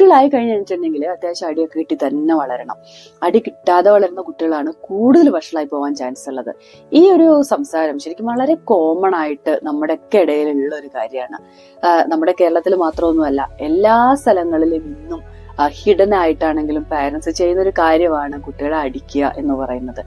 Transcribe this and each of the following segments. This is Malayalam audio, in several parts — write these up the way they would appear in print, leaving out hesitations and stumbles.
കുട്ടികളായി കഴിഞ്ഞിട്ടുണ്ടെങ്കിൽ അത്യാവശ്യം അടിയൊക്കെ കിട്ടി തന്നെ വളരണം. അടി കിട്ടാതെ വളരുന്ന കുട്ടികളാണ് കൂടുതൽ വഷളായി പോകാൻ ചാൻസ് ഉള്ളത്. ഈ ഒരു സംസാരം ശരിക്കും വളരെ കോമൺ ആയിട്ട് നമ്മുടെയൊക്കെ ഇടയിലുള്ള ഒരു കാര്യമാണ്. നമ്മുടെ കേരളത്തിൽ മാത്രമൊന്നുമല്ല, എല്ലാ സ്ഥലങ്ങളിലും ഇന്നും ഹിഡൻ ആയിട്ടാണെങ്കിലും പാരന്റ്സ് ചെയ്യുന്ന ഒരു കാര്യമാണ് കുട്ടികളെ അടിക്കുക എന്ന് പറയുന്നത്.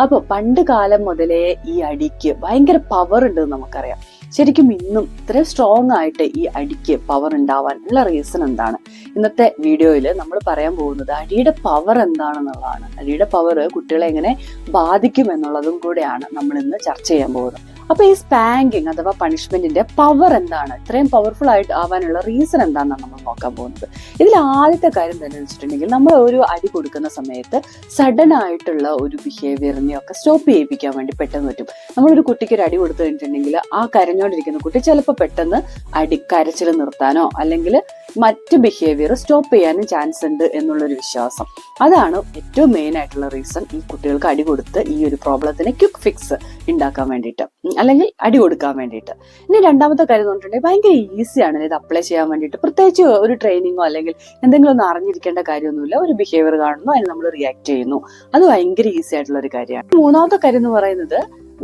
അപ്പൊ പണ്ട് കാലം മുതലേ ഈ അടിക്ക് ഭയങ്കര പവർ ഉണ്ട് എന്ന് നമുക്കറിയാം. ശരിക്കും ഇന്നും ഇത്ര സ്ട്രോങ് ആയിട്ട് ഈ അടിക്ക് പവർ ഉണ്ടാവാൻ ഉള്ള റീസൺ എന്താണ്? ഇന്നത്തെ വീഡിയോയിൽ നമ്മൾ പറയാൻ പോകുന്നത് അടിയുടെ പവർ എന്താണെന്നുള്ളതാണ്. അടിയുടെ പവർ കുട്ടികളെ എങ്ങനെ ബാധിക്കും എന്നുള്ളതും കൂടെയാണ് നമ്മൾ ഇന്ന് ചർച്ച ചെയ്യാൻ പോകുന്നത്. അപ്പൊ ഈ സ്പാങ്കിങ് അഥവാ പണിഷ്മെന്റിന്റെ പവർ എന്താണ്, ഇത്രയും പവർഫുൾ ആയിട്ട് ആവാനുള്ള റീസൺ എന്താണെന്നാണ് നമ്മൾ നോക്കാൻ പോകുന്നത്. ഇതിൽ ആദ്യത്തെ കാര്യം തന്നെ വെച്ചിട്ടുണ്ടെങ്കിൽ, നമ്മൾ ഒരു അടി കൊടുക്കുന്ന സമയത്ത് സഡൻ ആയിട്ടുള്ള ഒരു ബിഹേവിയറിനെ ഒക്കെ സ്റ്റോപ്പ് ചെയ്യിപ്പിക്കാൻ വേണ്ടി പെട്ടെന്ന് പറ്റും. നമ്മളൊരു കുട്ടിക്ക് ഒരു അടി കൊടുത്തു കഴിഞ്ഞിട്ടുണ്ടെങ്കിൽ ആ കരഞ്ഞോണ്ടിരിക്കുന്ന കുട്ടി ചിലപ്പോൾ പെട്ടെന്ന് കരച്ചിൽ നിർത്താനോ അല്ലെങ്കിൽ മറ്റ് ബിഹേവിയർ സ്റ്റോപ്പ് ചെയ്യാനും ചാൻസ് ഉണ്ട് എന്നുള്ളൊരു വിശ്വാസം. അതാണ് ഏറ്റവും മെയിൻ ആയിട്ടുള്ള റീസൺ ഈ കുട്ടികൾക്ക് അടി കൊടുത്ത് ഈ ഒരു പ്രോബ്ലത്തിന് ക്വിക്ക് ഫിക്സ് ഉണ്ടാക്കാൻ വേണ്ടിയിട്ട്, അല്ലെങ്കിൽ അടി കൊടുക്കാൻ വേണ്ടിയിട്ട്. ഇനി രണ്ടാമത്തെ കാര്യം എന്ന് പറഞ്ഞിട്ടുണ്ടെങ്കിൽ ഭയങ്കര ഈസിയാണ് ഇത് അപ്ലൈ ചെയ്യാൻ വേണ്ടിയിട്ട്. പ്രത്യേകിച്ച് ഒരു ട്രെയിനിങ്ങോ അല്ലെങ്കിൽ എന്തെങ്കിലും ഒന്ന് അറിഞ്ഞിരിക്കേണ്ട കാര്യമൊന്നുമില്ല. ഒരു ബിഹേവിയർ കാണുന്നു, അതിന് നമ്മൾ റിയാക്ട് ചെയ്യുന്നു. അത് ഭയങ്കര ഈസി ആയിട്ടുള്ള ഒരു കാര്യമാണ്. മൂന്നാമത്തെ കാര്യം എന്ന് പറയുന്നത്,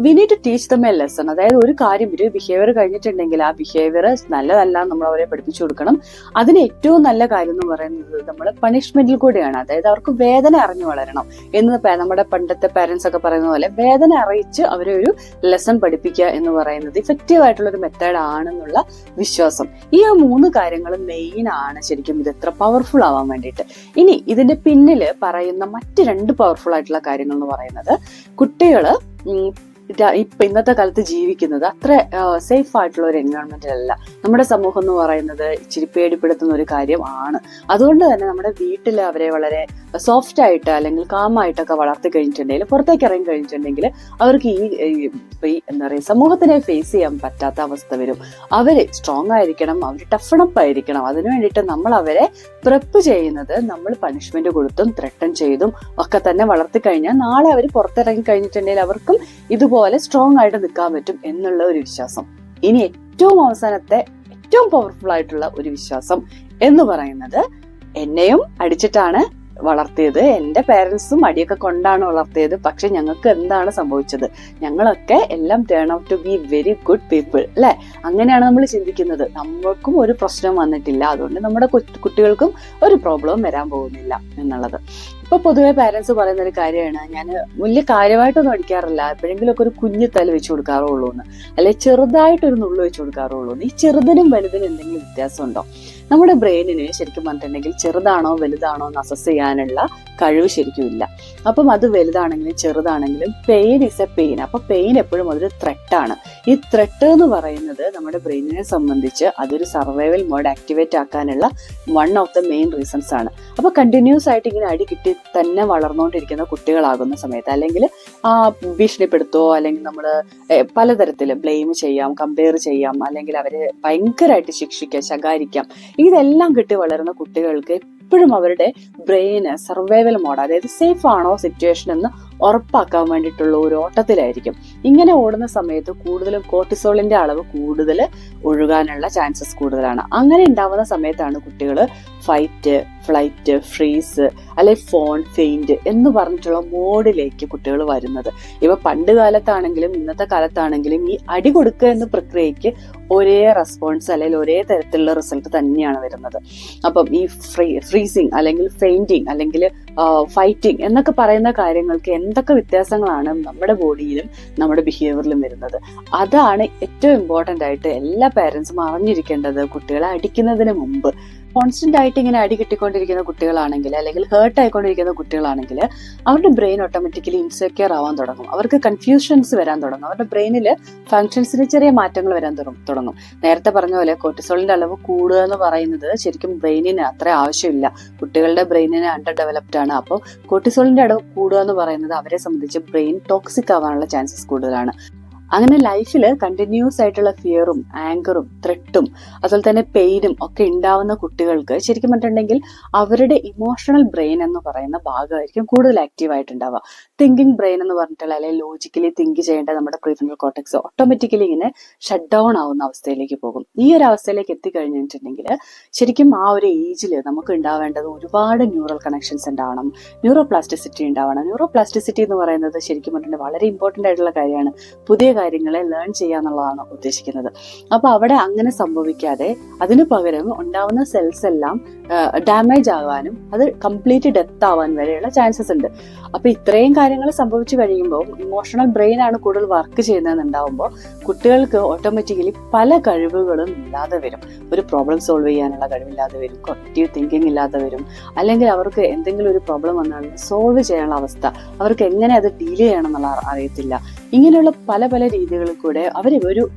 we need to teach them a lesson. അതായത് ഒരു കാര്യം, ഒരു ബിഹേവിയർ കഴിഞ്ഞിട്ടുണ്ടെങ്കിൽ ആ ബിഹേവിയർ നല്ലതല്ല നമ്മൾ അവരെ പഠിപ്പിച്ചു കൊടുക്കണം. അതിന് ഏറ്റവും നല്ല കാര്യം എന്ന് പറയുന്നത് നമ്മൾ പണിഷ്മെന്റിൽ കൂടെയാണ്. അതായത് അവർക്ക് വേദന അറിഞ്ഞു വളരണം എന്ന് നമ്മുടെ പണ്ടത്തെ പാരന്റ്സ് ഒക്കെ പറയുന്ന പോലെ വേദന അറിയിച്ച് അവരെ ഒരു ലെസൺ പഠിപ്പിക്കുക എന്ന് പറയുന്നത് ഇഫക്റ്റീവ് ആയിട്ടുള്ള ഒരു മെത്തേഡ് ആണെന്നുള്ള വിശ്വാസം. ഈ 3 കാര്യങ്ങൾ മെയിൻ ആണ് ശരിക്കും ഇത് എത്ര പവർഫുൾ ആവാൻ വേണ്ടിയിട്ട്. ഇനി ഇതിന്റെ പിന്നിൽ പറയുന്ന മറ്റ് 2 പവർഫുൾ ആയിട്ടുള്ള കാര്യങ്ങൾ എന്ന് പറയുന്നത്, കുട്ടികള് ഇപ്പൊ ഇന്നത്തെ കാലത്ത് ജീവിക്കുന്നത് അത്ര സേഫ് ആയിട്ടുള്ള ഒരു എൻവയോൺമെന്റിലല്ല. നമ്മുടെ സമൂഹം എന്ന് പറയുന്നത് ഇച്ചിരി പേടിപ്പെടുത്തുന്ന ഒരു കാര്യമാണ്. അതുകൊണ്ട് തന്നെ നമ്മുടെ വീട്ടിൽ അവരെ വളരെ സോഫ്റ്റ് ആയിട്ട് അല്ലെങ്കിൽ കാമായിട്ടൊക്കെ വളർത്തി കഴിഞ്ഞിട്ടുണ്ടെങ്കിൽ, പുറത്തേക്ക് ഇറങ്ങി കഴിഞ്ഞിട്ടുണ്ടെങ്കിൽ അവർക്ക് ഈ എന്താ പറയുക, സമൂഹത്തിനെ ഫേസ് ചെയ്യാൻ പറ്റാത്ത അവസ്ഥ വരും. അവര് സ്ട്രോങ് ആയിരിക്കണം, അവർ ടഫണപ്പ് ആയിരിക്കണം. അതിനു വേണ്ടിയിട്ട് നമ്മൾ അവരെ പ്രെപ്പ് ചെയ്യുന്നത് നമ്മൾ പണിഷ്മെന്റ് കൊടുത്തും ത്രെട്ടൺ ചെയ്തും ഒക്കെ തന്നെ വളർത്തി കഴിഞ്ഞാൽ നാളെ അവർ പുറത്തിറങ്ങി കഴിഞ്ഞിട്ടുണ്ടെങ്കിൽ അവർക്കും ഇതുപോലെ സ്ട്രോങ് ആയിട്ട് നിൽക്കാൻ പറ്റും എന്നുള്ള ഒരു വിശ്വാസം. ഇനി ഏറ്റവും അവസാനത്തെ ഏറ്റവും പവർഫുൾ ആയിട്ടുള്ള ഒരു വിശ്വാസം എന്ന് പറയുന്നത്, എന്നെയും അടിച്ചിട്ടാണ് വളർത്തിയത്, എന്റെ പേരൻസും അടിയൊക്കെ കൊണ്ടാണ് വളർത്തിയത്, പക്ഷെ ഞങ്ങൾക്ക് എന്താണ് സംഭവിച്ചത്? ഞങ്ങളൊക്കെ എല്ലാം turn out to be very good people, അല്ലെ? അങ്ങനെയാണ് നമ്മൾ ചിന്തിക്കുന്നത്. നമ്മൾക്കും ഒരു പ്രശ്നം വന്നിട്ടില്ല, അതുകൊണ്ട് നമ്മുടെ കുട്ടികൾക്കും ഒരു പ്രോബ്ലവും വരാൻ പോകുന്നില്ല എന്നുള്ളത്. ഇപ്പൊ പൊതുവെ പാരന്റ്സ് പറയുന്ന ഒരു കാര്യമാണ്, ഞാൻ വലിയ കാര്യമായിട്ടൊന്നും അടിക്കാറില്ല, എപ്പോഴെങ്കിലും ഒക്കെ ഒരു കുഞ്ഞു തല വെച്ച് കൊടുക്കാറുള്ളൂ എന്ന്, അല്ലെ ചെറുതായിട്ടൊരു നുള്ളു വെച്ച് കൊടുക്കാറുള്ളൂ എന്ന്. ഈ ചെറുതിനും വലുതിനും എന്തെങ്കിലും വ്യത്യാസമുണ്ടോ? നമ്മുടെ ബ്രെയിനിന് ശരിക്കും പറഞ്ഞിട്ടുണ്ടെങ്കിൽ ചെറുതാണോ വലുതാണോ എന്ന് അസസ് ചെയ്യാനുള്ള കഴിവ് ശരിക്കും ഇല്ല. അപ്പം അത് വലുതാണെങ്കിലും ചെറുതാണെങ്കിലും പെയിൻ ഇസ് എ പെയിൻ. അപ്പൊ പെയിൻ എപ്പോഴും അതൊരു ത്രെട്ടാണ്. ഈ ത്രെട്ട് എന്ന് പറയുന്നത് നമ്മുടെ ബ്രെയിനിനെ സംബന്ധിച്ച് അതൊരു സർവൈവൽ മോഡ് ആക്ടിവേറ്റ് ആക്കാനുള്ള one of the main reasons ആണ്. അപ്പൊ കണ്ടിന്യൂസ് ആയിട്ട് ഇങ്ങനെ അടി കിട്ടി തന്നെ വളർന്നുകൊണ്ടിരിക്കുന്ന കുട്ടികളാകുന്ന സമയത്ത്, അല്ലെങ്കിൽ ഭീഷണിപ്പെടുത്തോ അല്ലെങ്കിൽ നമ്മൾ പലതരത്തില് ബ്ലെയിം ചെയ്യാം, കമ്പയർ ചെയ്യാം, അല്ലെങ്കിൽ അവരെ ഭയങ്കരമായിട്ട് ശിക്ഷിക്കാം, ശകാരിക്കാം. ഇതെല്ലാം കിട്ടി വളരുന്ന കുട്ടികൾക്ക് എപ്പോഴും അവരുടെ ബ്രെയിന് സർവൈവൽ മോഡ്, അതായത് സേഫ് ആണോ സിറ്റുവേഷൻ എന്ന് ഉറപ്പാക്കാൻ വേണ്ടിയിട്ടുള്ള ഒരു ഓട്ടത്തിലായിരിക്കും. ഇങ്ങനെ ഓടുന്ന സമയത്ത് കൂടുതലും കോർട്ടിസോളിന്റെ അളവ് കൂടുതൽ ഒഴുകാനുള്ള ചാൻസസ് കൂടുതലാണ്. അങ്ങനെ ഉണ്ടാവുന്ന സമയത്താണ് കുട്ടികൾ ഫൈറ്റ്, ഫ്ലൈറ്റ്, ഫ്രീസ്, അല്ലെ ഫോൺ, ഫെയിന്റ് എന്ന് പറഞ്ഞിട്ടുള്ള മോഡിലേക്ക് കുട്ടികൾ വരുന്നത്. ഇവ പണ്ട് കാലത്താണെങ്കിലും ഇന്നത്തെ കാലത്താണെങ്കിലും ഈ അടി കൊടുക്കുക എന്ന പ്രക്രിയക്ക് ഒരേ റെസ്പോൺസ് അല്ലെങ്കിൽ ഒരേ തരത്തിലുള്ള റിസൾട്ട് തന്നെയാണ് വരുന്നത്. അപ്പം ഈ ഫ്രീസിങ് അല്ലെങ്കിൽ ഫെയിന്റിങ് അല്ലെങ്കിൽ ഫൈറ്റിംഗ് എന്നൊക്കെ പറയുന്ന കാര്യങ്ങൾക്ക് എന്തൊക്കെ വ്യത്യാസങ്ങളാണ് നമ്മുടെ ബോഡിയിലും നമ്മുടെ ബിഹേവിയറിലും വരുന്നത്, അതാണ് ഏറ്റവും ഇമ്പോർട്ടന്റ് ആയിട്ട് എല്ലാ പേരൻസും അറിഞ്ഞിരിക്കേണ്ടത്. കുട്ടികളെ അടിക്കുന്നതിന് മുമ്പ് കോൺസ്റ്റന്റ് ആയിട്ട് ഇങ്ങനെ അടി കിട്ടിക്കൊണ്ടിരിക്കുന്ന കുട്ടികളാണെങ്കിൽ അല്ലെങ്കിൽ ഹേർട്ട് ആയിക്കൊണ്ടിരിക്കുന്ന കുട്ടികളാണെങ്കിൽ അവരുടെ ബ്രെയിൻ ഓട്ടോമാറ്റിക്കലി ഇൻസെക്യൂർ ആവാൻ തുടങ്ങും. അവർക്ക് കൺഫ്യൂഷൻസ് വരാൻ തുടങ്ങും. അവരുടെ ബ്രെയിനിൽ ഫങ്ഷൻസിന് ചെറിയ മാറ്റങ്ങൾ വരാൻ തുടങ്ങും. നേരത്തെ പറഞ്ഞ പോലെ കോർട്ടിസോളിന്റെ അളവ് കൂടുക എന്ന് പറയുന്നത് ശരിക്കും ബ്രെയിനിന് അത്ര ആവശ്യമില്ല. കുട്ടികളുടെ ബ്രെയിനിന് അണ്ടർ ഡെവലപ്ഡ് ആണ്. അപ്പോൾ കോർട്ടിസോളിന്റെ അളവ് കൂടുക എന്ന് പറയുന്നത് അവരെ സംബന്ധിച്ച് ബ്രെയിൻ ടോക്സിക് ആവാനുള്ള ചാൻസസ് കൂടുതലാണ്. അങ്ങനെ ലൈഫിൽ കണ്ടിന്യൂസ് ആയിട്ടുള്ള ഫിയറും ആങ്കറും ത്രെട്ടും അതുപോലെ തന്നെ പെയിനും ഒക്കെ ഉണ്ടാവുന്ന കുട്ടികൾക്ക് ശരിക്കും പറഞ്ഞിട്ടുണ്ടെങ്കിൽ അവരുടെ ഇമോഷണൽ ബ്രെയിൻ എന്ന് പറയുന്ന ഭാഗമായിരിക്കും കൂടുതൽ ആക്റ്റീവ് ആയിട്ടുണ്ടാവുക. തിങ്കിങ് ബ്രെയിൻ എന്ന് പറഞ്ഞിട്ടുള്ള അല്ലെങ്കിൽ ലോജിക്കലി തിങ്ക് ചെയ്യേണ്ട നമ്മുടെ പ്രീഫ്രണ്ടൽ കോർട്ടെക്സ് ഓട്ടോമാറ്റിക്കലി ഇങ്ങനെ ഷട്ട് ഡൗൺ ആവുന്ന അവസ്ഥയിലേക്ക് പോകും. ഈ ഒരു അവസ്ഥയിലേക്ക് എത്തിക്കഴിഞ്ഞിട്ടുണ്ടെങ്കിൽ ശരിക്കും ആ ഒരു ഏജിൽ നമുക്ക് ഉണ്ടാവേണ്ടത് ഒരുപാട് ന്യൂറൽ കണക്ഷൻസ് ഉണ്ടാവണം, ന്യൂറോ പ്ലാസ്റ്റിസിറ്റി ഉണ്ടാവണം. ന്യൂറോ പ്ലാസ്റ്റിസിറ്റി എന്ന് പറയുന്നത് ശരിക്കും പറഞ്ഞിട്ടുണ്ടെങ്കിൽ വളരെ ഇമ്പോർട്ടൻ്റ് ആയിട്ടുള്ള കാര്യമാണ്. പുതിയ കാര്യങ്ങളെ ലേൺ ചെയ്യുക എന്നുള്ളതാണ് ഉദ്ദേശിക്കുന്നത്. അപ്പൊ അവിടെ അങ്ങനെ സംഭവിക്കാതെ അതിനു പകരം ഉണ്ടാവുന്ന സെൽസ് എല്ലാം ഡാമേജ് ആകാനും അത് കംപ്ലീറ്റ് ഡെത്ത് ആവാൻ വരെയുള്ള ചാൻസസ് ഉണ്ട്. അപ്പൊ ഇത്രയും കാര്യങ്ങൾ സംഭവിച്ചു കഴിയുമ്പോൾ ഇമോഷണൽ ബ്രെയിൻ ആണ് കൂടുതൽ വർക്ക് ചെയ്യുന്നതെന്നുണ്ടാവുമ്പോൾ കുട്ടികൾക്ക് ഓട്ടോമാറ്റിക്കലി പല കഴിവുകളും ഇല്ലാതെ വരും. ഒരു പ്രോബ്ലം സോൾവ് ചെയ്യാനുള്ള കഴിവില്ലാതെ വരും, കോഗ്നിറ്റീവ് തിങ്കിങ് ഇല്ലാതെ വരും, അല്ലെങ്കിൽ അവർക്ക് എന്തെങ്കിലും ഒരു പ്രോബ്ലം വന്നാൽ സോൾവ് ചെയ്യാനുള്ള അവസ്ഥ, അവർക്ക് എങ്ങനെ അത് ഡീൽ ചെയ്യണം എന്നുള്ള അറിയത്തില്ല. ഇങ്ങനെയുള്ള പല പല രീതികളിൽ കൂടെ അവർ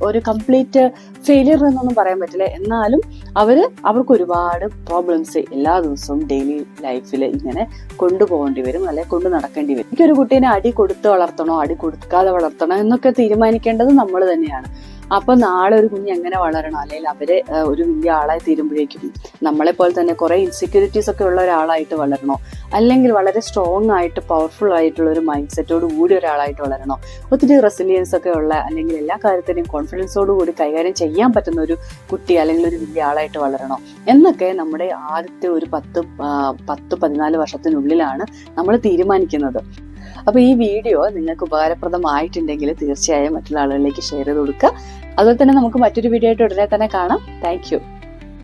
ഒരു കംപ്ലീറ്റ് ഫെയിലിയർ എന്നൊന്നും പറയാൻ പറ്റില്ല, എന്നാലും അവർക്ക് ഒരുപാട് പ്രോബ്ലംസ് എല്ലാ ദിവസവും ഡെയിലി ലൈഫിൽ ഇങ്ങനെ കൊണ്ടുപോകേണ്ടി വരും, അല്ലെങ്കിൽ കൊണ്ട് നടക്കേണ്ടി വരും. എനിക്കൊരു കുട്ടീനെ അടി കൊടുത്ത് വളർത്തണോ അടി കൊടുക്കാതെ വളർത്തണോ എന്നൊക്കെ തീരുമാനിക്കേണ്ടത് നമ്മൾ തന്നെയാണ്. അപ്പൊ നാളെ ഒരു കുഞ്ഞ് എങ്ങനെ വളരണം, അല്ലെങ്കിൽ അവര് ഒരു വലിയ ആളായി തീരുമ്പോഴേക്കും നമ്മളെ പോലെ തന്നെ കുറെ ഇൻസെക്യൂരിറ്റീസ് ഒക്കെ ഉള്ള ഒരാളായിട്ട് വളരണോ, അല്ലെങ്കിൽ വളരെ സ്ട്രോങ് ആയിട്ട് പവർഫുൾ ആയിട്ടുള്ള ഒരു മൈൻഡ് സെറ്റോട് കൂടി ഒരാളായിട്ട് വളരണോ, ഒത്തിരി റെസിലിയൻസ് ഒക്കെ ഉള്ള അല്ലെങ്കിൽ എല്ലാ കാര്യത്തിനും കോൺഫിഡൻസോട് കൂടി കൈകാര്യം ചെയ്യാൻ പറ്റുന്ന ഒരു കുട്ടി അല്ലെങ്കിൽ ഒരു വലിയ ആളായിട്ട് വളരണോ എന്നൊക്കെ നമ്മുടെ ആദ്യത്തെ ഒരു 10-14 വർഷത്തിനുള്ളിലാണ് നമ്മൾ തീരുമാനിക്കുന്നത്. അപ്പൊ ഈ വീഡിയോ നിങ്ങൾക്ക് ഉപകാരപ്രദമായിട്ടുണ്ടെങ്കിൽ തീർച്ചയായും മറ്റുള്ള ആളുകളിലേക്ക് ഷെയർ ചെയ്ത് കൊടുക്കുക. അതുപോലെ തന്നെ നമുക്ക് മറ്റൊരു വീഡിയോ ആയിട്ട് ഉടനെ തന്നെ കാണാം. Thank you.